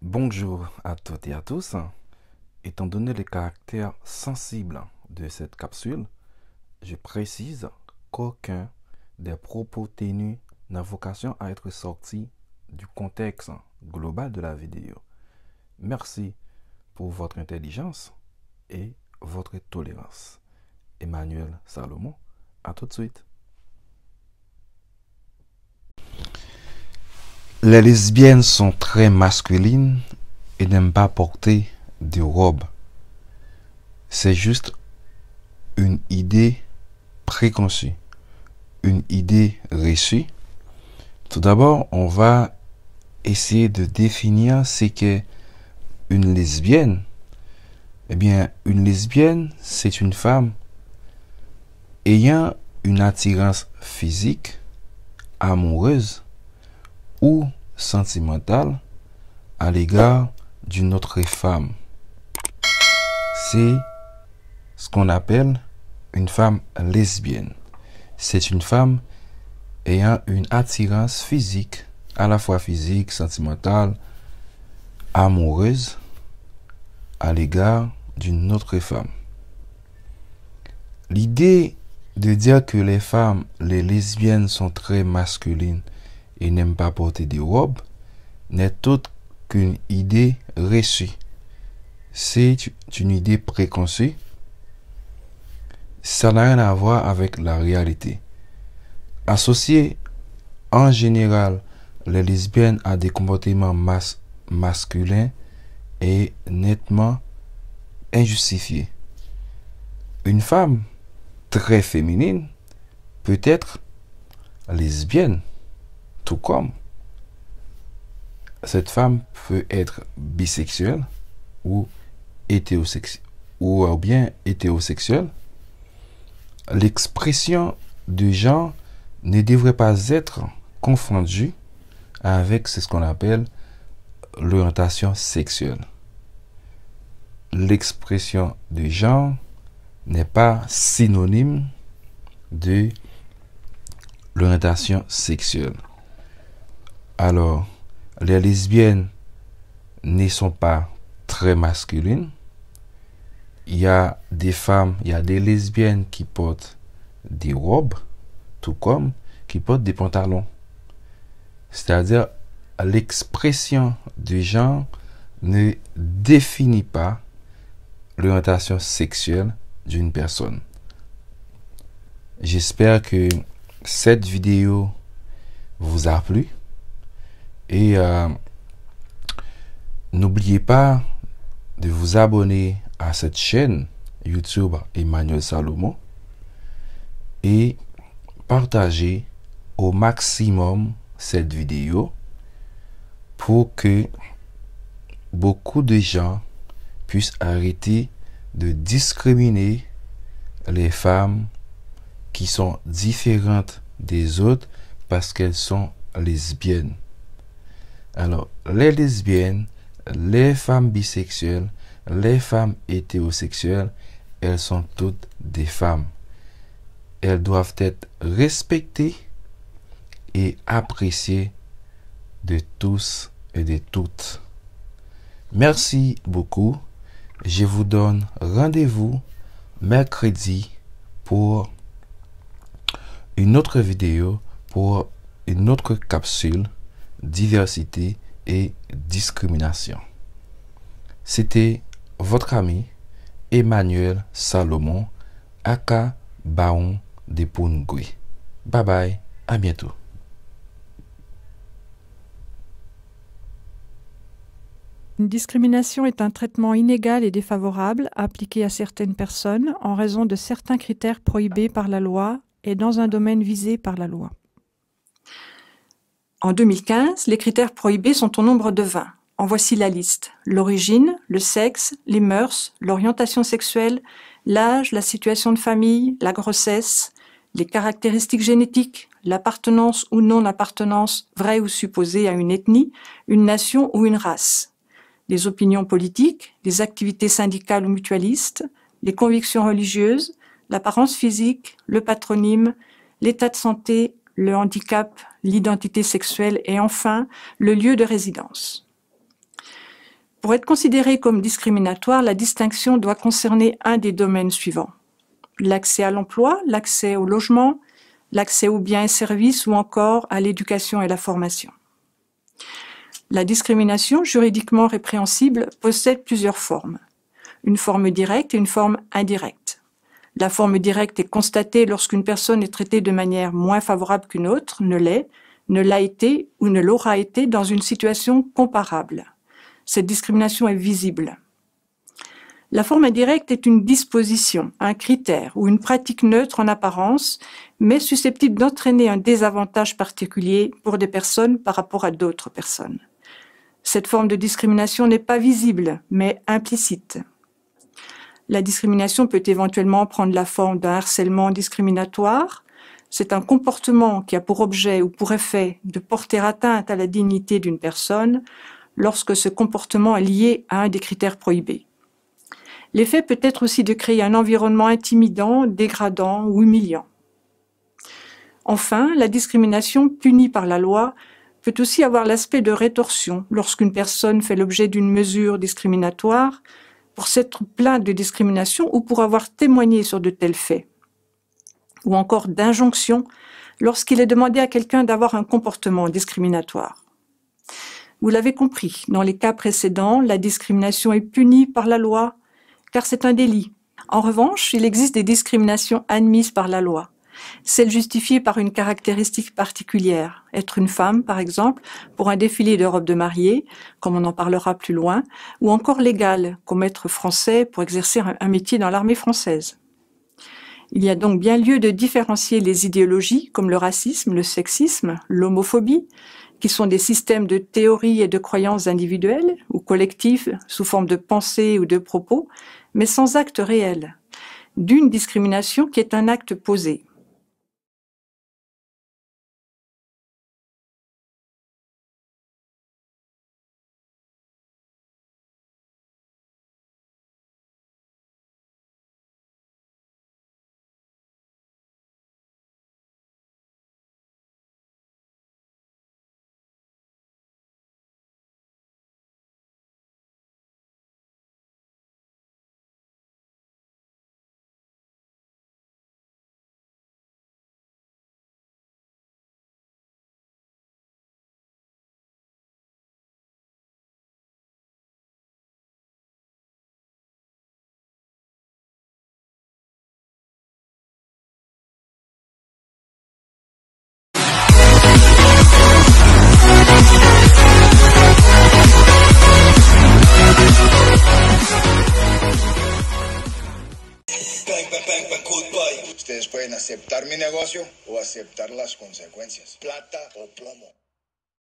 Bonjour à toutes et à tous. Étant donné le caractère sensible de cette capsule, je précise qu'aucun des propos tenus n'a vocation à être sorti du contexte global de la vidéo. Merci pour votre intelligence et votre tolérance. Emmanuel Salomon, à tout de suite. Les lesbiennes sont très masculines et n'aiment pas porter de robe. C'est juste une idée préconçue, une idée reçue. Tout d'abord, on va essayer de définir ce qu'est une lesbienne. Eh bien, une lesbienne, c'est une femme ayant une attirance physique, amoureuse ou sentimentale à l'égard d'une autre femme. C'est ce qu'on appelle une femme lesbienne. C'est une femme ayant une attirance physique, à la fois physique, sentimentale, amoureuse à l'égard d'une autre femme. L'idée de dire que les lesbiennes sont très masculines et n'aiment pas porter des robes n'est autre qu'une idée reçue. C'est une idée préconçue. Ça n'a rien à voir avec la réalité. Associer en général les lesbiennes à des comportements masculins est nettement injustifié. Une femme très féminine peut être lesbienne, tout comme cette femme peut être bisexuelle ou bien hétérosexuelle. L'expression de genre ne devrait pas être confondue avec ce qu'on appelle l'orientation sexuelle. L'expression de genre n'est pas synonyme de l'orientation sexuelle. Alors, les lesbiennes ne sont pas très masculines. Il y a des lesbiennes qui portent des robes, tout comme qui portent des pantalons. C'est-à-dire, l'expression du genre ne définit pas l'orientation sexuelle d'une personne. J'espère que cette vidéo vous a plu et n'oubliez pas de vous abonner à cette chaîne YouTube Emmanuel Salomon et partager au maximum cette vidéo pour que beaucoup de gens puissent arrêter de discriminer les femmes qui sont différentes des autres parce qu'elles sont lesbiennes. Alors, les lesbiennes, les femmes bisexuelles, les femmes hétérosexuelles, elles sont toutes des femmes. Elles doivent être respectées et appréciées de tous et de toutes. Merci beaucoup. Je vous donne rendez-vous mercredi pour une autre vidéo, pour une autre capsule diversité et discrimination. C'était votre ami Emmanuel Salomon, aka Baon de Pungui. Bye bye, à bientôt. Une discrimination est un traitement inégal et défavorable appliqué à certaines personnes en raison de certains critères prohibés par la loi et dans un domaine visé par la loi. En 2015, les critères prohibés sont au nombre de 20. En voici la liste: l'origine, le sexe, les mœurs, l'orientation sexuelle, l'âge, la situation de famille, la grossesse, les caractéristiques génétiques, l'appartenance ou non-appartenance, vraie ou supposée, à une ethnie, une nation ou une race, les opinions politiques, les activités syndicales ou mutualistes, les convictions religieuses, l'apparence physique, le patronyme, l'état de santé, le handicap, l'identité sexuelle et enfin le lieu de résidence. Pour être considérée comme discriminatoire, la distinction doit concerner un des domaines suivants: l'accès à l'emploi, l'accès au logement, l'accès aux biens et services ou encore à l'éducation et la formation. La discrimination juridiquement répréhensible possède plusieurs formes: une forme directe et une forme indirecte. La forme directe est constatée lorsqu'une personne est traitée de manière moins favorable qu'une autre, ne l'est, ne l'a été ou ne l'aura été dans une situation comparable. Cette discrimination est visible. La forme indirecte est une disposition, un critère ou une pratique neutre en apparence, mais susceptible d'entraîner un désavantage particulier pour des personnes par rapport à d'autres personnes. Cette forme de discrimination n'est pas visible, mais implicite. La discrimination peut éventuellement prendre la forme d'un harcèlement discriminatoire. C'est un comportement qui a pour objet ou pour effet de porter atteinte à la dignité d'une personne lorsque ce comportement est lié à un des critères prohibés. L'effet peut être aussi de créer un environnement intimidant, dégradant ou humiliant. Enfin, la discrimination punie par la loi peut aussi avoir l'aspect de rétorsion lorsqu'une personne fait l'objet d'une mesure discriminatoire pour s'être plainte de discrimination ou pour avoir témoigné sur de tels faits, ou encore d'injonction lorsqu'il est demandé à quelqu'un d'avoir un comportement discriminatoire. Vous l'avez compris, dans les cas précédents, la discrimination est punie par la loi car c'est un délit. En revanche, il existe des discriminations admises par la loi, celles justifiées par une caractéristique particulière, être une femme par exemple pour un défilé de robe de mariée, comme on en parlera plus loin, ou encore légales, comme être français pour exercer un métier dans l'armée française. Il y a donc bien lieu de différencier les idéologies comme le racisme, le sexisme, l'homophobie, qui sont des systèmes de théories et de croyances individuelles ou collectives sous forme de pensées ou de propos, mais sans acte réel, d'une discrimination qui est un acte posé. Ustedes pueden aceptar mi negocio o aceptar las consecuencias. Plata o plomo.